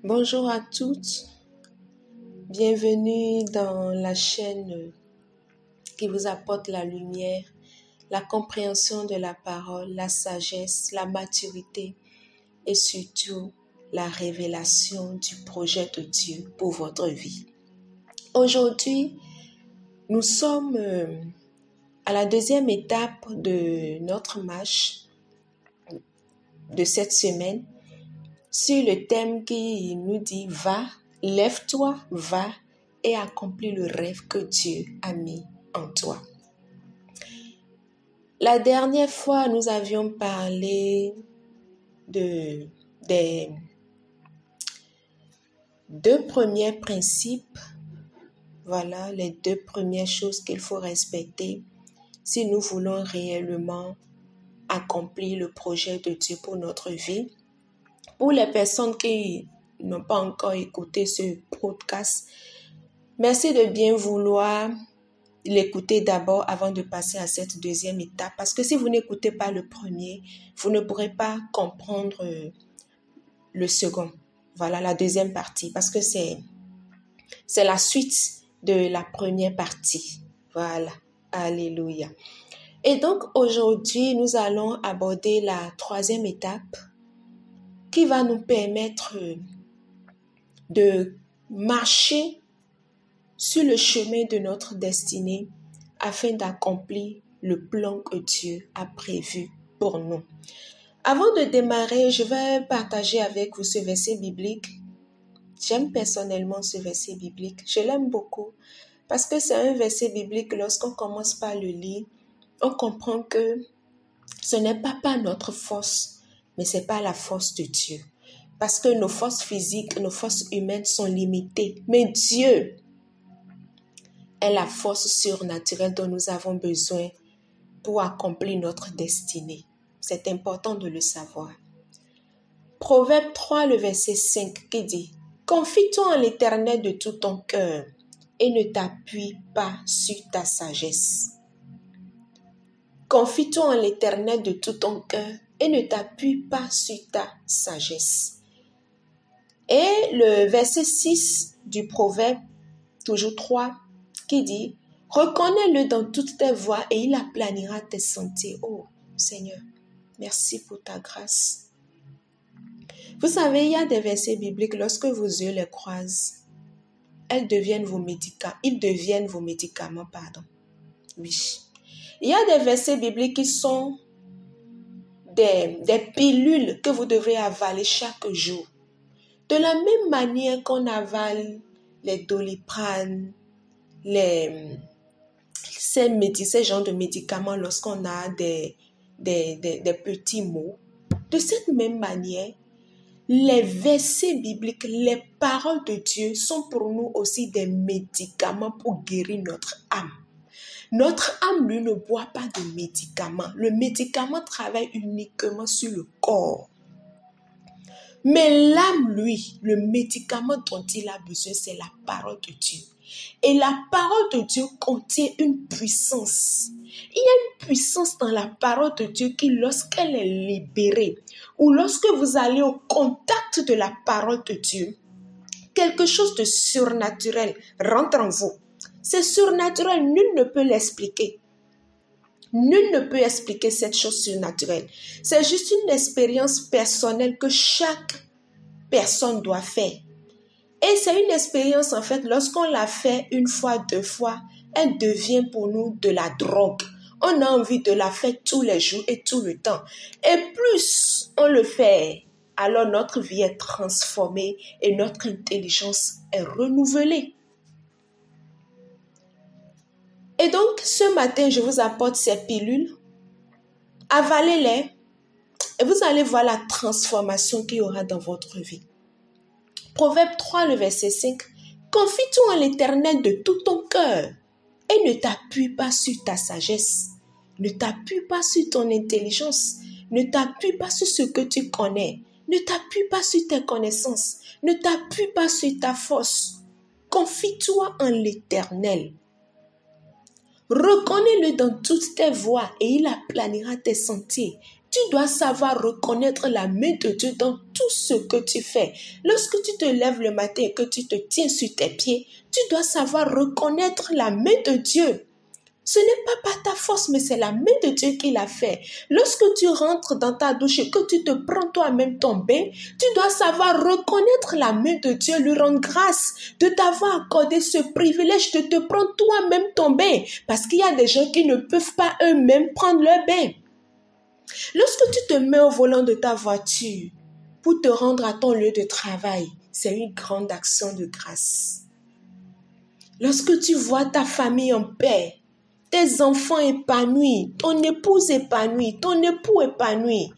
Bonjour à toutes, bienvenue dans la chaîne qui vous apporte la lumière, la compréhension de la parole, la sagesse, la maturité et surtout la révélation du projet de Dieu pour votre vie. Aujourd'hui, nous sommes à la deuxième étape de notre marche de cette semaine sur le thème qui nous dit « Va, lève-toi, va et accomplis le rêve que Dieu a mis en toi ». La dernière fois, nous avions parlé des deux premiers principes. Voilà les deux premières choses qu'il faut respecter si nous voulons réellement accomplir le projet de Dieu pour notre vie. Pour les personnes qui n'ont pas encore écouté ce podcast, merci de bien vouloir l'écouter d'abord avant de passer à cette deuxième étape. Parce que si vous n'écoutez pas le premier, vous ne pourrez pas comprendre le second. Voilà la deuxième partie. Parce que c'est la suite de la première partie. Voilà. Alléluia. Et donc aujourd'hui, nous allons aborder la troisième étape qui va nous permettre de marcher sur le chemin de notre destinée afin d'accomplir le plan que Dieu a prévu pour nous. Avant de démarrer, je vais partager avec vous ce verset biblique. J'aime personnellement ce verset biblique. Je l'aime beaucoup parce que c'est un verset biblique. Lorsqu'on commence par le lire, on comprend que ce n'est pas par notre force, mais c'est par la force de Dieu. Parce que nos forces physiques, nos forces humaines sont limitées. Mais Dieu est la force surnaturelle dont nous avons besoin pour accomplir notre destinée. C'est important de le savoir. Proverbe 3, le verset 5 qui dit « Confie-toi en l'Éternel de tout ton cœur et ne t'appuie pas sur ta sagesse. » Confie-toi en l'Éternel de tout ton cœur et ne t'appuie pas sur ta sagesse. Et le verset 6 du Proverbe, toujours 3, qui dit « Reconnais-le dans toutes tes voies et il aplanira tes sentiers. » Oh Seigneur, merci pour ta grâce. Vous savez, il y a des versets bibliques, lorsque vos yeux les croisent, ils deviennent vos médicaments. Oui. Il y a des versets bibliques qui sont des pilules que vous devez avaler chaque jour. De la même manière qu'on avale les Doliprane, ces genres de médicaments lorsqu'on a des petits maux. De cette même manière, les versets bibliques, les paroles de Dieu sont pour nous aussi des médicaments pour guérir notre âme. Notre âme, lui, ne boit pas de médicaments. Le médicament travaille uniquement sur le corps. Mais l'âme, lui, le médicament dont il a besoin, c'est la parole de Dieu. Et la parole de Dieu contient une puissance. Il y a une puissance dans la parole de Dieu qui, lorsqu'elle est libérée, ou lorsque vous allez au contact de la parole de Dieu, quelque chose de surnaturel rentre en vous. C'est surnaturel, nul ne peut l'expliquer. Nul ne peut expliquer cette chose surnaturelle. C'est juste une expérience personnelle que chaque personne doit faire. Et c'est une expérience, en fait, lorsqu'on la fait une fois, deux fois, elle devient pour nous de la drogue. On a envie de la faire tous les jours et tout le temps. Et plus on le fait, alors notre vie est transformée et notre intelligence est renouvelée. Et donc, ce matin, je vous apporte ces pilules. Avalez-les et vous allez voir la transformation qu'il y aura dans votre vie. Proverbe 3, le verset 5. Confie-toi en l'Éternel de tout ton cœur et ne t'appuie pas sur ta sagesse. Ne t'appuie pas sur ton intelligence. Ne t'appuie pas sur ce que tu connais. Ne t'appuie pas sur tes connaissances. Ne t'appuie pas sur ta force. Confie-toi en l'Éternel. Reconnais-le dans toutes tes voies et il aplanira tes sentiers. Tu dois savoir reconnaître la main de Dieu dans tout ce que tu fais. Lorsque tu te lèves le matin et que tu te tiens sur tes pieds, tu dois savoir reconnaître la main de Dieu. Ce n'est pas par ta force, mais c'est la main de Dieu qui l'a fait. Lorsque tu rentres dans ta douche et que tu te prends toi-même ton bain, tu dois savoir reconnaître la main de Dieu, lui rendre grâce de t'avoir accordé ce privilège de te prendre toi-même ton bain. Parce qu'il y a des gens qui ne peuvent pas eux-mêmes prendre leur bain. Lorsque tu te mets au volant de ta voiture pour te rendre à ton lieu de travail, c'est une grande action de grâce. Lorsque tu vois ta famille en paix, tes enfants épanouis, ton épouse épanouie, ton époux épanoui.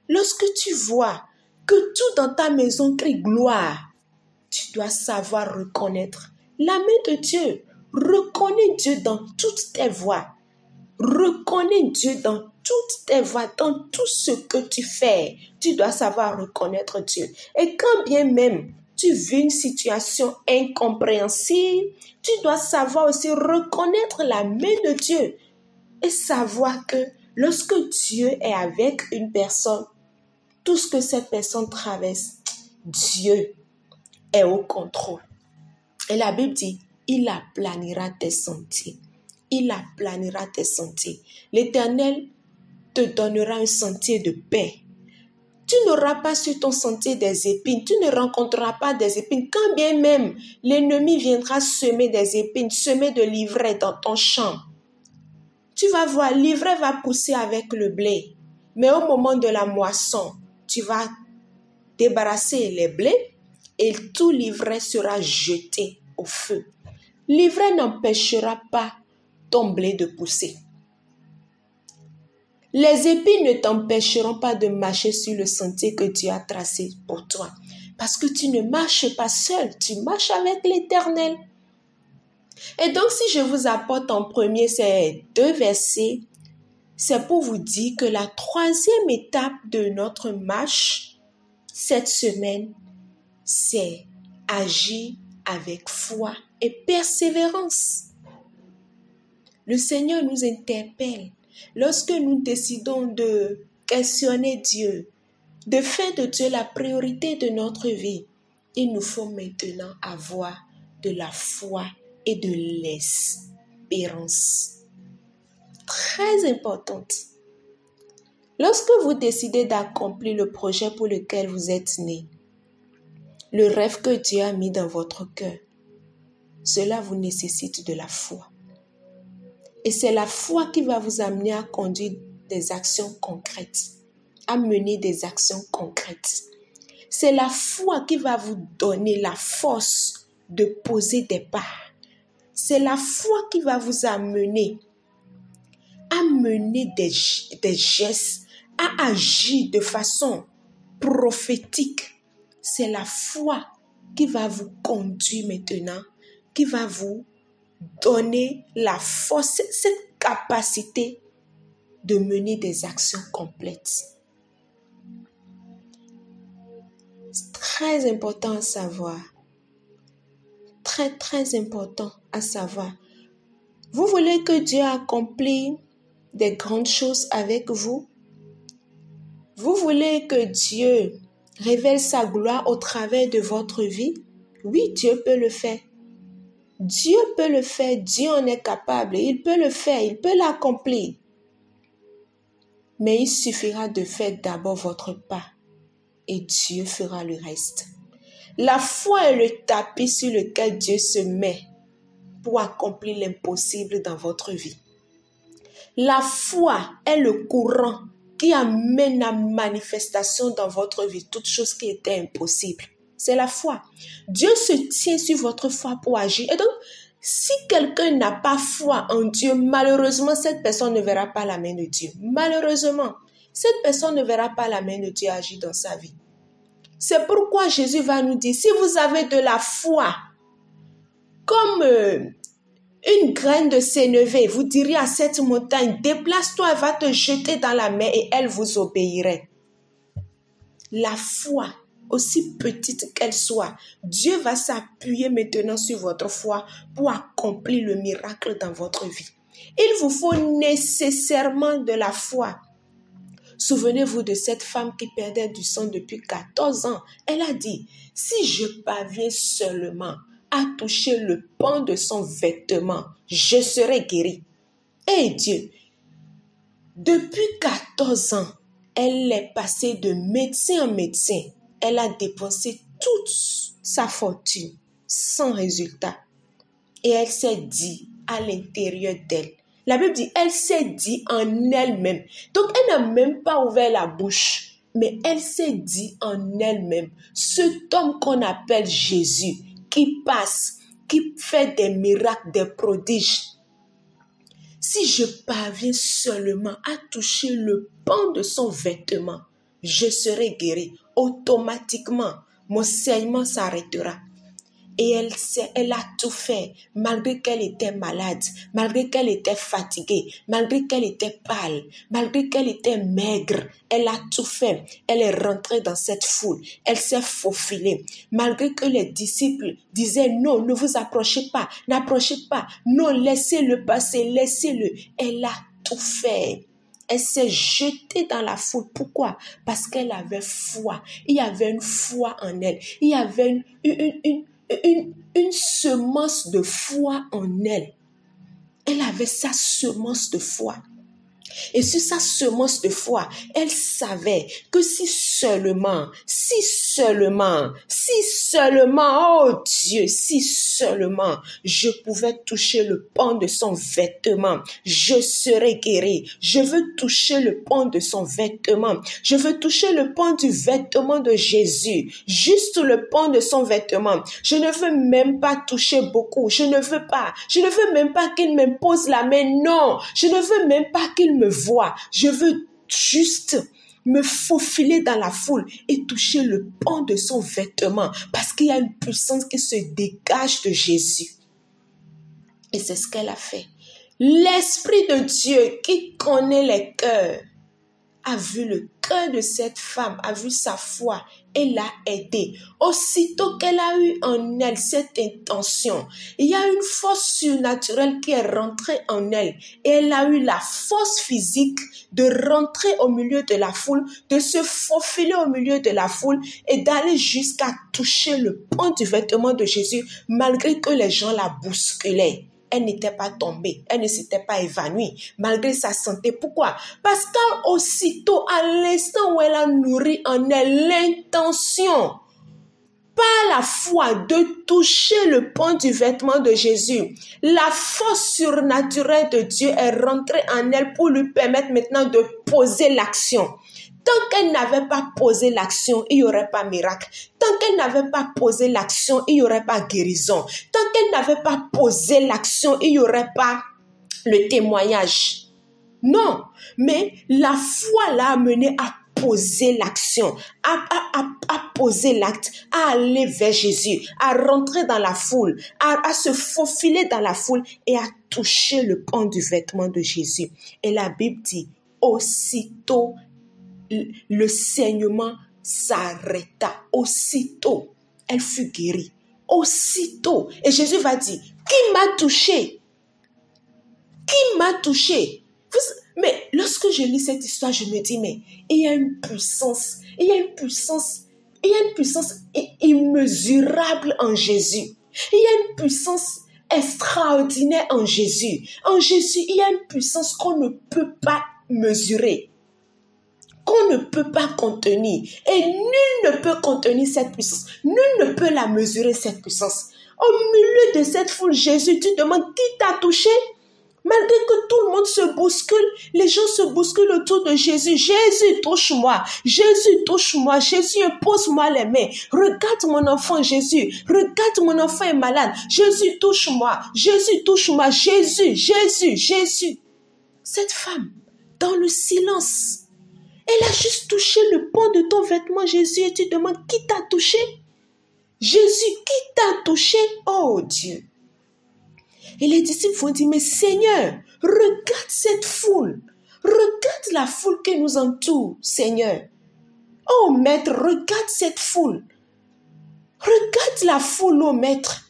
Lorsque tu vois que tout dans ta maison crie gloire, tu dois savoir reconnaître la main de Dieu. Reconnais Dieu dans toutes tes voies. Reconnais Dieu dans toutes tes voies, dans tout ce que tu fais. Tu dois savoir reconnaître Dieu. Et quand bien même tu vis une situation incompréhensible, tu dois savoir aussi reconnaître la main de Dieu et savoir que lorsque Dieu est avec une personne, tout ce que cette personne traverse, Dieu est au contrôle. Et la Bible dit, il aplanira tes sentiers. Il aplanira tes sentiers. L'Éternel te donnera un sentier de paix. Tu n'auras pas sur ton sentier des épines, tu ne rencontreras pas des épines, quand bien même l'ennemi viendra semer des épines, semer de l'ivraie dans ton champ. Tu vas voir, l'ivraie va pousser avec le blé, mais au moment de la moisson, tu vas débarrasser les blés et tout l'ivraie sera jeté au feu. L'ivraie n'empêchera pas ton blé de pousser. Les épines ne t'empêcheront pas de marcher sur le sentier que Dieu a tracé pour toi. Parce que tu ne marches pas seul, tu marches avec l'Éternel. Et donc, si je vous apporte en premier ces 2 versets, c'est pour vous dire que la 3e étape de notre marche cette semaine, c'est agir avec foi et persévérance. Le Seigneur nous interpelle. Lorsque nous décidons de questionner Dieu, de faire de Dieu la priorité de notre vie, il nous faut maintenant avoir de la foi et de l'espérance. Très importante. Lorsque vous décidez d'accomplir le projet pour lequel vous êtes né, le rêve que Dieu a mis dans votre cœur, cela vous nécessite de la foi. Et c'est la foi qui va vous amener à conduire des actions concrètes, à mener des actions concrètes. C'est la foi qui va vous donner la force de poser des pas. C'est la foi qui va vous amener à mener des gestes, à agir de façon prophétique. C'est la foi qui va vous conduire maintenant, qui va vous donner la force, cette capacité de mener des actions complètes. C'est très important à savoir. Très, très important à savoir. Vous voulez que Dieu accomplisse des grandes choses avec vous? Vous voulez que Dieu révèle sa gloire au travers de votre vie? Oui, Dieu peut le faire. Dieu peut le faire, Dieu en est capable, il peut le faire, il peut l'accomplir. Mais il suffira de faire d'abord votre pas et Dieu fera le reste. La foi est le tapis sur lequel Dieu se met pour accomplir l'impossible dans votre vie. La foi est le courant qui amène à manifestation dans votre vie toute chose qui était impossible. C'est la foi. Dieu se tient sur votre foi pour agir. Et donc, si quelqu'un n'a pas foi en Dieu, malheureusement, cette personne ne verra pas la main de Dieu. Malheureusement, cette personne ne verra pas la main de Dieu agir dans sa vie. C'est pourquoi Jésus va nous dire, si vous avez de la foi, comme une graine de sénévé, vous diriez à cette montagne, déplace-toi, va te jeter dans la mer et elle vous obéirait. La foi, aussi petite qu'elle soit, Dieu va s'appuyer maintenant sur votre foi pour accomplir le miracle dans votre vie. Il vous faut nécessairement de la foi. Souvenez-vous de cette femme qui perdait du sang depuis 14 ans. Elle a dit, si je parviens seulement à toucher le pan de son vêtement, je serai guérie. Eh Dieu, depuis 14 ans, elle est passée de médecin en médecin. Elle a dépensé toute sa fortune sans résultat. Et elle s'est dit à l'intérieur d'elle. La Bible dit, elle s'est dit en elle-même. Donc, elle n'a même pas ouvert la bouche. Mais elle s'est dit en elle-même. Cet homme qu'on appelle Jésus, qui passe, qui fait des miracles, des prodiges. Si je parviens seulement à toucher le pan de son vêtement, je serai guérie. Automatiquement, mon saignement s'arrêtera. Et elle a tout fait, malgré qu'elle était malade, malgré qu'elle était fatiguée, malgré qu'elle était pâle, malgré qu'elle était maigre. Elle a tout fait. Elle est rentrée dans cette foule. Elle s'est faufilée. Malgré que les disciples disaient non, ne vous approchez pas, n'approchez pas. Non, laissez-le passer, laissez-le. Elle a tout fait. Elle s'est jetée dans la foule. Pourquoi? Parce qu'elle avait foi. Il y avait une foi en elle. Il y avait une semence de foi en elle. Elle avait sa semence de foi. Et sur sa semence de foi, elle savait que si seulement, oh Dieu, si seulement je pouvais toucher le pan de son vêtement, je serais guérie. Je veux toucher le pan de son vêtement. Je veux toucher le pan du vêtement de Jésus. Juste le pan de son vêtement. Je ne veux même pas toucher beaucoup. Je ne veux même pas qu'il me pose la main. Non, je ne veux même pas qu'il me voit. Je veux juste me faufiler dans la foule et toucher le pan de son vêtement parce qu'il y a une puissance qui se dégage de Jésus. Et c'est ce qu'elle a fait. L'Esprit de Dieu qui connaît les cœurs a vu le cœur de cette femme, a vu sa foi et l'a aidée. Aussitôt qu'elle a eu en elle cette intention, il y a une force surnaturelle qui est rentrée en elle et elle a eu la force physique de rentrer au milieu de la foule, de se faufiler au milieu de la foule et d'aller jusqu'à toucher le pan du vêtement de Jésus malgré que les gens la bousculaient. Elle n'était pas tombée, elle ne s'était pas évanouie, malgré sa santé. Pourquoi? Parce qu'aussitôt, à l'instant où elle a nourri en elle l'intention, par la foi, de toucher le pan du vêtement de Jésus, la force surnaturelle de Dieu est rentrée en elle pour lui permettre maintenant de poser l'action. Tant qu'elle n'avait pas posé l'action, il n'y aurait pas miracle. Tant qu'elle n'avait pas posé l'action, il n'y aurait pas guérison. Tant qu'elle n'avait pas posé l'action, il n'y aurait pas le témoignage. Non, mais la foi l'a amené à poser l'action, à poser l'acte, à aller vers Jésus, à rentrer dans la foule, à se faufiler dans la foule et à toucher le pan du vêtement de Jésus. Et la Bible dit, aussitôt, le saignement s'arrêta. Aussitôt, elle fut guérie. Aussitôt. Et Jésus va dire, qui m'a touché? Qui m'a touché? Mais lorsque je lis cette histoire, je me dis, mais il y a une puissance immesurable en Jésus. Il y a une puissance extraordinaire en Jésus. En Jésus, il y a une puissance qu'on ne peut pas mesurer, qu'on ne peut pas contenir. Et nul ne peut contenir cette puissance. Nul ne peut la mesurer, cette puissance. Au milieu de cette foule, Jésus, tu demandes qui t'a touché? Malgré que tout le monde se bouscule, les gens se bousculent autour de Jésus. Jésus, touche-moi. Jésus, touche-moi. Jésus, pose-moi les mains. Regarde mon enfant, Jésus. Regarde mon enfant est malade. Jésus, touche-moi. Jésus, touche-moi. Jésus, Jésus, Jésus. Cette femme, dans le silence, elle a juste touché le pan de ton vêtement, Jésus, et tu demandes qui t'a touché? Jésus, qui t'a touché? Oh Dieu. Et les disciples vont dire, mais Seigneur, regarde cette foule. Regarde la foule qui nous entoure, Seigneur. Oh Maître, regarde cette foule. Regarde la foule, oh Maître.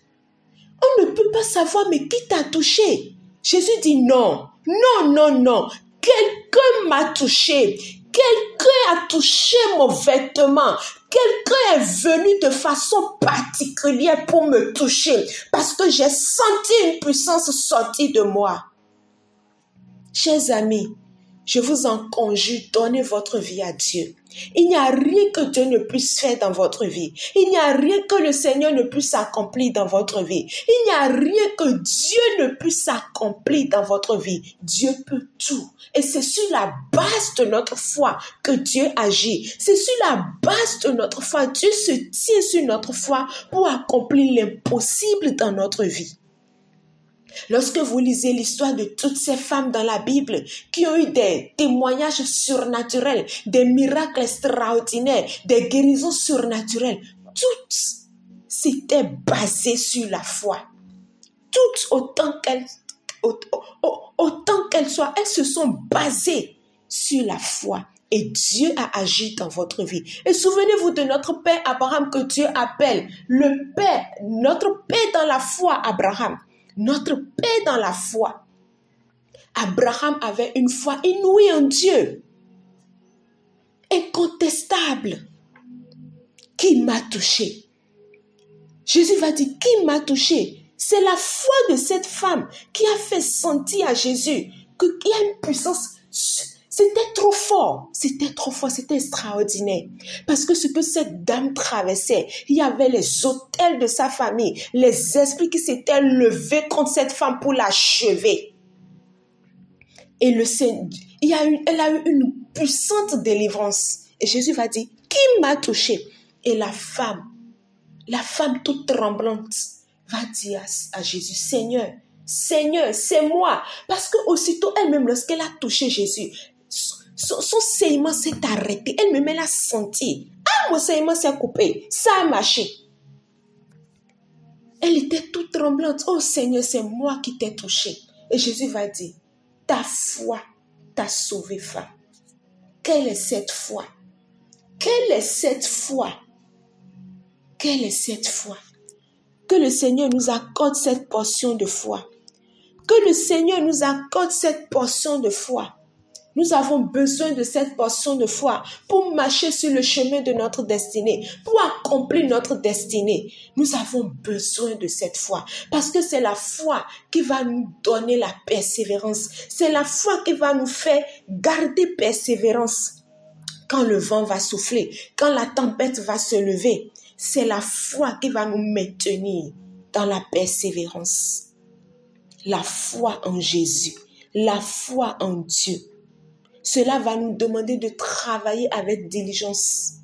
On ne peut pas savoir, mais qui t'a touché? Jésus dit non, non, non, non. Quelqu'un m'a touché. quelqu'un a touché mon vêtement. Quelqu'un est venu de façon particulière pour me toucher parce que j'ai senti une puissance sortir de moi. Chers amis, je vous en conjure, donnez votre vie à Dieu. Il n'y a rien que Dieu ne puisse faire dans votre vie. Il n'y a rien que le Seigneur ne puisse accomplir dans votre vie. Il n'y a rien que Dieu ne puisse accomplir dans votre vie. Dieu peut tout. Et c'est sur la base de notre foi que Dieu agit. C'est sur la base de notre foi. Dieu se tient sur notre foi pour accomplir l'impossible dans notre vie. Lorsque vous lisez l'histoire de toutes ces femmes dans la Bible qui ont eu des témoignages surnaturels, des miracles extraordinaires, des guérisons surnaturelles, toutes s'étaient basées sur la foi. Toutes, autant qu'elles soient, elles se sont basées sur la foi. Et Dieu a agi dans votre vie. Et souvenez-vous de notre père Abraham que Dieu appelle le Père, notre Père dans la foi, Abraham. Notre Père dans la foi. Abraham avait une foi inouïe en Dieu. Incontestable. Qui m'a touché? Jésus va dire, qui m'a touché? C'est la foi de cette femme qui a fait sentir à Jésus qu'il y a une puissance. C'était trop fort, c'était extraordinaire. Parce que ce que cette dame traversait, il y avait les autels de sa famille, les esprits qui s'étaient levés contre cette femme pour l'achever. Et elle a eu une puissante délivrance. Et Jésus va dire, qui m'a touché? Et la femme toute tremblante, va dire à Jésus, Seigneur, c'est moi. Parce que aussitôt elle-même, lorsqu'elle a touché Jésus, son saignement s'est arrêté. Elle-même, elle a senti. Ah, mon saignement s'est coupé. Ça a marché. Elle était toute tremblante. Oh Seigneur, c'est moi qui t'ai touché. Et Jésus va dire, ta foi t'a sauvé, femme. Quelle est cette foi? Quelle est cette foi? Quelle est cette foi? Que le Seigneur nous accorde cette portion de foi. Que le Seigneur nous accorde cette portion de foi. Nous avons besoin de cette portion de foi pour marcher sur le chemin de notre destinée, pour accomplir notre destinée. Nous avons besoin de cette foi parce que c'est la foi qui va nous donner la persévérance. C'est la foi qui va nous faire garder persévérance quand le vent va souffler, quand la tempête va se lever. C'est la foi qui va nous maintenir dans la persévérance. La foi en Jésus, la foi en Dieu. Cela va nous demander de travailler avec diligence.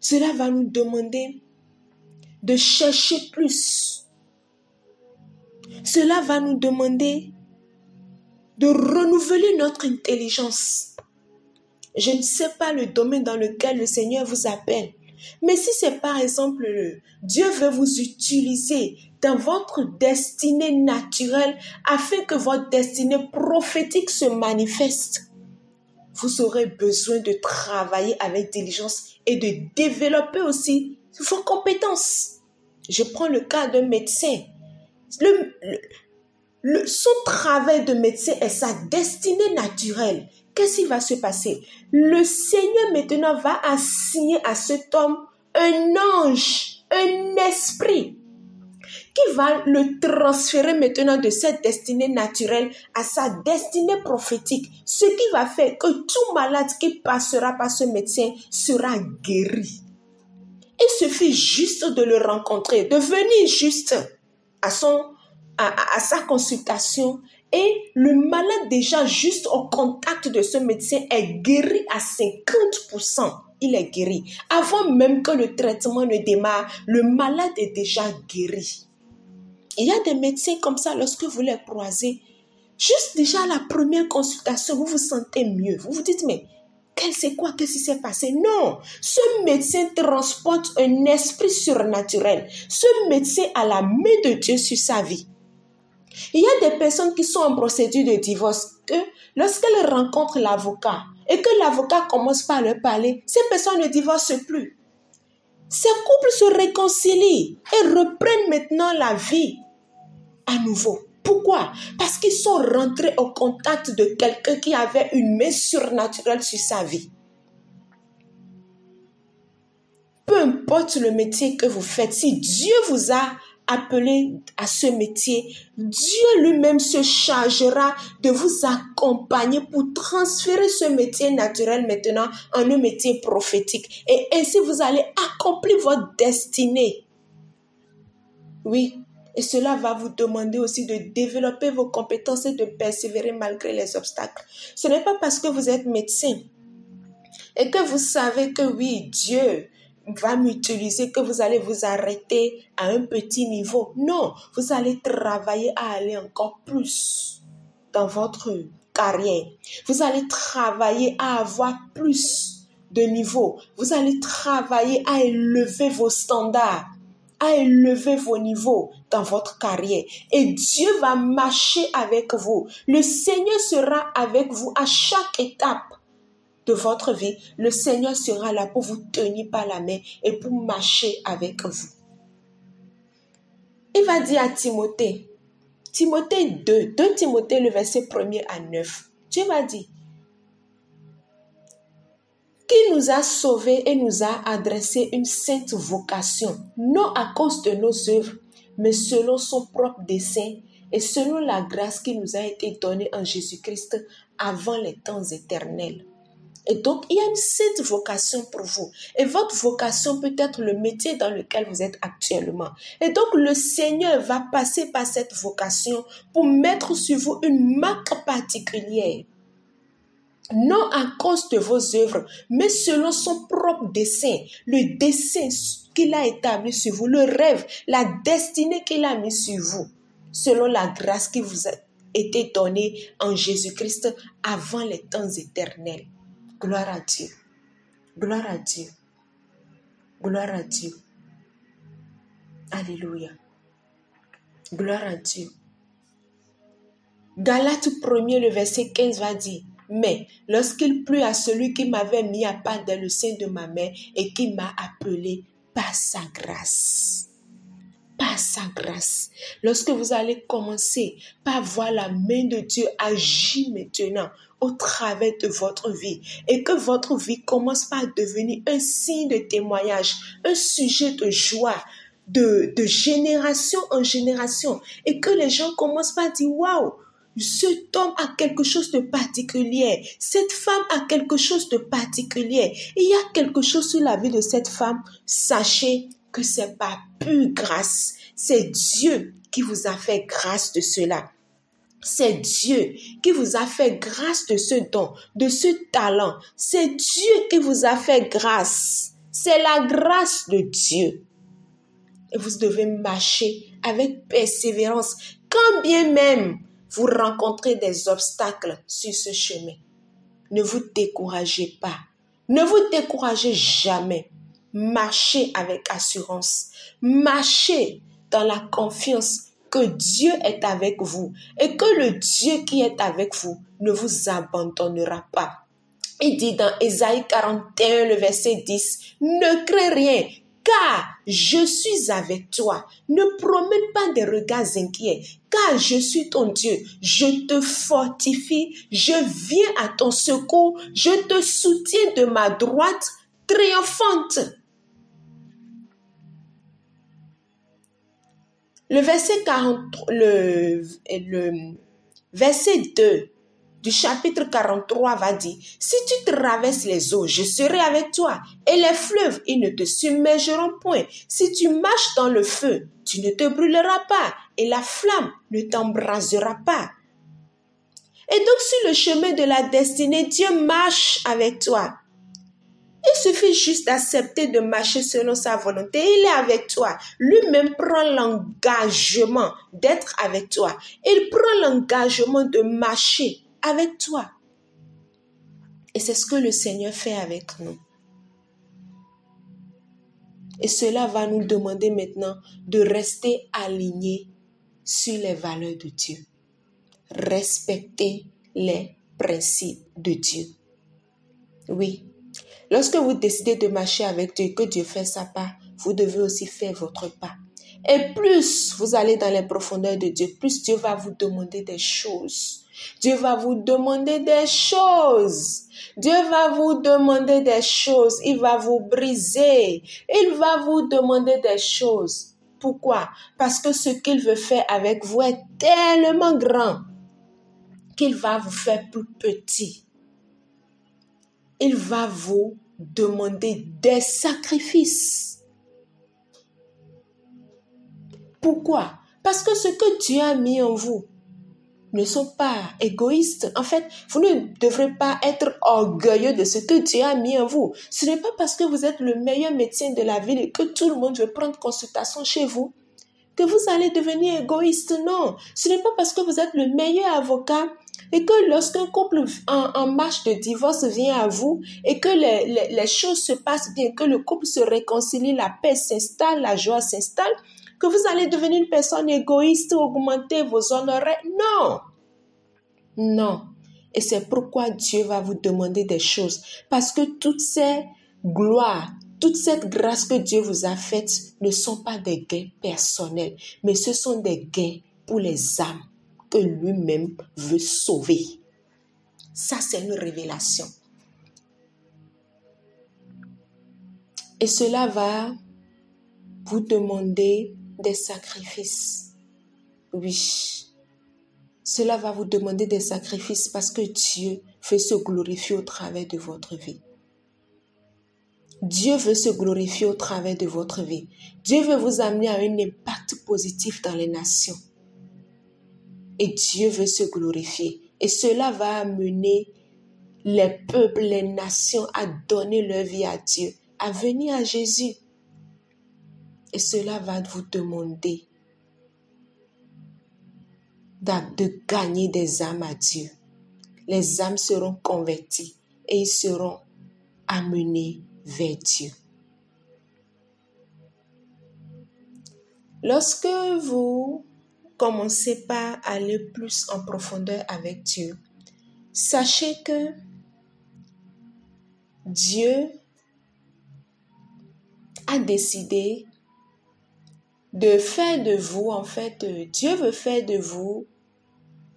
Cela va nous demander de chercher plus. Cela va nous demander de renouveler notre intelligence. Je ne sais pas le domaine dans lequel le Seigneur vous appelle. Mais si c'est par exemple, Dieu veut vous utiliser dans votre destinée naturelle afin que votre destinée prophétique se manifeste, vous aurez besoin de travailler avec diligence et de développer aussi vos compétences. Je prends le cas d'un médecin. Son travail de médecin est sa destinée naturelle. Qu'est-ce qui va se passer? Le Seigneur maintenant va assigner à cet homme un ange, un esprit qui va le transférer maintenant de cette destinée naturelle à sa destinée prophétique. Ce qui va faire que tout malade qui passera par ce médecin sera guéri. Il suffit juste de le rencontrer, de venir juste à sa consultation. Et le malade déjà juste au contact de ce médecin est guéri à 50%. Il est guéri. Avant même que le traitement ne démarre, le malade est déjà guéri. Il y a des médecins comme ça, lorsque vous les croisez, juste déjà à la première consultation, vous vous sentez mieux. Vous vous dites, mais qu'est-ce qui s'est passé? Non, ce médecin transporte un esprit surnaturel. Ce médecin a la main de Dieu sur sa vie. Il y a des personnes qui sont en procédure de divorce, que lorsqu'elles rencontrent l'avocat et que l'avocat commence par leur parler, ces personnes ne divorcent plus. Ces couples se réconcilient et reprennent maintenant la vie à nouveau. Pourquoi? Parce qu'ils sont rentrés au contact de quelqu'un qui avait une main surnaturelle sur sa vie. Peu importe le métier que vous faites, si Dieu vous a appelé à ce métier, Dieu lui-même se chargera de vous accompagner pour transférer ce métier naturel maintenant en un métier prophétique. Et ainsi, vous allez accomplir votre destinée. Oui, et cela va vous demander aussi de développer vos compétences et de persévérer malgré les obstacles. Ce n'est pas parce que vous êtes médecin et que vous savez que oui, Dieu va m'utiliser, que vous allez vous arrêter à un petit niveau. Non, vous allez travailler à aller encore plus dans votre carrière. Vous allez travailler à avoir plus de niveau. Vous allez travailler à élever vos standards, à élever vos niveaux dans votre carrière. Et Dieu va marcher avec vous. Le Seigneur sera avec vous à chaque étape de votre vie. Le Seigneur sera là pour vous tenir par la main et pour marcher avec vous. Il va dire à Timothée, Timothée 2 Timothée le verset 1er à 9, Dieu va dire, qui nous a sauvés et nous a adressé une sainte vocation, non à cause de nos œuvres, mais selon son propre dessein et selon la grâce qui nous a été donnée en Jésus-Christ avant les temps éternels. Et donc, il y a une sainte vocation pour vous. Et votre vocation peut être le métier dans lequel vous êtes actuellement. Et donc, le Seigneur va passer par cette vocation pour mettre sur vous une marque particulière. Non à cause de vos œuvres, mais selon son propre dessein. Le dessein qu'il a établi sur vous, le rêve, la destinée qu'il a mis sur vous, selon la grâce qui vous a été donnée en Jésus-Christ avant les temps éternels. Gloire à Dieu. Gloire à Dieu. Gloire à Dieu. Alléluia. Gloire à Dieu. Galates 1er, le verset 15 va dire, mais lorsqu'il plut à celui qui m'avait mis à part dans le sein de ma mère et qui m'a appelé par sa grâce. Par sa grâce. Lorsque vous allez commencer par voir la main de Dieu agir maintenant au travers de votre vie et que votre vie commence par devenir un signe de témoignage, un sujet de joie, de génération en génération et que les gens commencent par dire « Waouh, cet homme a quelque chose de particulier, cette femme a quelque chose de particulier. Il y a quelque chose sur la vie de cette femme. Sachez que c'est pas pure grâce. C'est Dieu qui vous a fait grâce de cela. C'est Dieu qui vous a fait grâce de ce don, de ce talent. C'est Dieu qui vous a fait grâce. C'est la grâce de Dieu. Et vous devez marcher avec persévérance, quand bien même vous rencontrez des obstacles sur ce chemin. Ne vous découragez pas. Ne vous découragez jamais. Marchez avec assurance. Marchez dans la confiance que Dieu est avec vous et que le Dieu qui est avec vous ne vous abandonnera pas. Il dit dans Ésaïe 41, le verset 10, « Ne crains rien, car je suis avec toi. Ne promène pas des regards inquiets, car je suis ton Dieu. Je te fortifie, je viens à ton secours, je te soutiens de ma droite triomphante. » Le verset 2 du chapitre 43 va dire, « Si tu traverses les eaux, je serai avec toi, et les fleuves, ils ne te submergeront point. Si tu marches dans le feu, tu ne te brûleras pas, et la flamme ne t'embrasera pas. » Et donc sur le chemin de la destinée, Dieu marche avec toi. Il suffit juste d'accepter de marcher selon sa volonté. Il est avec toi. Lui-même prend l'engagement d'être avec toi. Il prend l'engagement de marcher avec toi. Et c'est ce que le Seigneur fait avec nous. Et cela va nous demander maintenant de rester alignés sur les valeurs de Dieu. Respecter les principes de Dieu. Oui. Lorsque vous décidez de marcher avec Dieu, que Dieu fait sa part, vous devez aussi faire votre part. Et plus vous allez dans les profondeurs de Dieu, plus Dieu va vous demander des choses. Dieu va vous demander des choses. Dieu va vous demander des choses. Il va vous briser. Il va vous demander des choses. Pourquoi? Parce que ce qu'il veut faire avec vous est tellement grand qu'il va vous faire plus petit. Il va vous demander des sacrifices. Pourquoi? Parce que ce que Dieu a mis en vous ne sont pas égoïstes. En fait, vous ne devrez pas être orgueilleux de ce que Dieu a mis en vous. Ce n'est pas parce que vous êtes le meilleur médecin de la ville et que tout le monde veut prendre consultation chez vous que vous allez devenir égoïste. Non, ce n'est pas parce que vous êtes le meilleur avocat et que lorsqu'un couple en marche de divorce vient à vous et que les choses se passent bien, que le couple se réconcilie, la paix s'installe, la joie s'installe, que vous allez devenir une personne égoïste, augmenter vos honoraires. Non. Non. Et c'est pourquoi Dieu va vous demander des choses. Parce que toutes ces gloires, toute cette grâce que Dieu vous a faite ne sont pas des gains personnels, mais ce sont des gains pour les âmes que lui-même veut sauver. Ça, c'est une révélation. Et cela va vous demander des sacrifices. Oui, cela va vous demander des sacrifices parce que Dieu veut se glorifier au travers de votre vie. Dieu veut se glorifier au travers de votre vie. Dieu veut vous amener à un impact positif dans les nations. Et Dieu veut se glorifier. Et cela va amener les peuples, les nations à donner leur vie à Dieu, à venir à Jésus. Et cela va vous demander de gagner des âmes à Dieu. Les âmes seront converties et ils seront amenés vers Dieu. Lorsque vous commencez par aller plus en profondeur avec Dieu, sachez que Dieu a décidé de faire de vous, en fait, Dieu veut faire de vous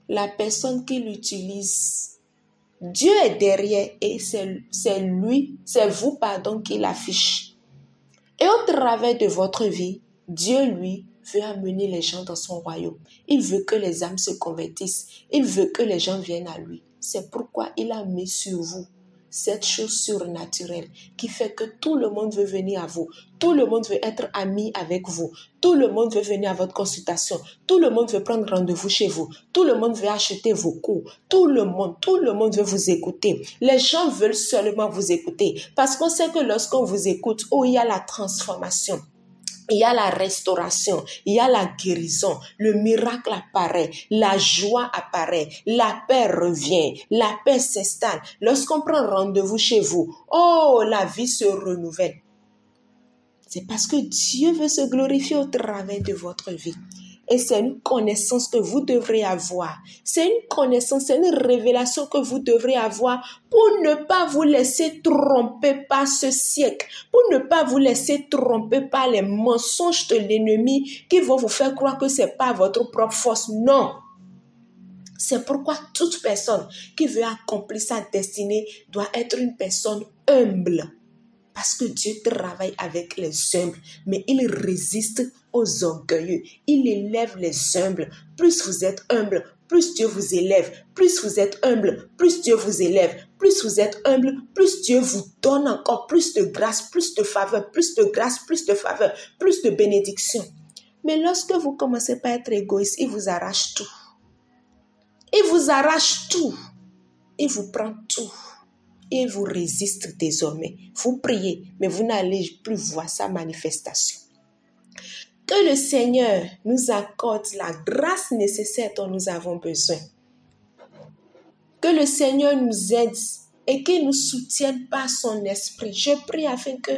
la personne qu'il utilise. Dieu est derrière et c'est vous, qui l'affiche. Et au travers de votre vie, Dieu, lui, veut amener les gens dans son royaume. Il veut que les âmes se convertissent. Il veut que les gens viennent à lui. C'est pourquoi il a mis sur vous cette chose surnaturelle qui fait que tout le monde veut venir à vous. Tout le monde veut être ami avec vous. Tout le monde veut venir à votre consultation. Tout le monde veut prendre rendez-vous chez vous. Tout le monde veut acheter vos cours. Tout le monde veut vous écouter. Les gens veulent seulement vous écouter parce qu'on sait que lorsqu'on vous écoute, il y a la transformation. Il y a la restauration, il y a la guérison, le miracle apparaît, la joie apparaît, la paix revient, la paix s'installe. Lorsqu'on prend rendez-vous chez vous, la vie se renouvelle. C'est parce que Dieu veut se glorifier au travers de votre vie. Et c'est une connaissance que vous devrez avoir. C'est une connaissance, c'est une révélation que vous devrez avoir pour ne pas vous laisser tromper par ce siècle, pour ne pas vous laisser tromper par les mensonges de l'ennemi qui vont vous faire croire que c'est pas votre propre force. Non. C'est pourquoi toute personne qui veut accomplir sa destinée doit être une personne humble. Parce que Dieu travaille avec les humbles, mais il résiste aux orgueilleux. Il élève les humbles. Plus vous êtes humble, plus Dieu vous élève. Plus vous êtes humble, plus Dieu vous élève. Plus vous êtes humble, plus Dieu vous donne encore plus de grâce, plus de faveur, plus de grâce, plus de faveur, plus de bénédiction. Mais lorsque vous commencez par être égoïste, il vous arrache tout. Il vous arrache tout. Il vous prend tout. Et vous résiste désormais. Vous priez, mais vous n'allez plus voir sa manifestation. Que le Seigneur nous accorde la grâce nécessaire dont nous avons besoin. Que le Seigneur nous aide et qu'il nous soutienne par son esprit. Je prie afin que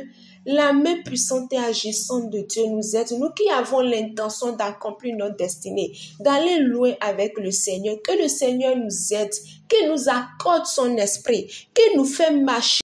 la main puissante et agissante de Dieu nous aide. Nous qui avons l'intention d'accomplir notre destinée, d'aller loin avec le Seigneur. Que le Seigneur nous aide, qu'il nous accorde son esprit, qu'il nous fait marcher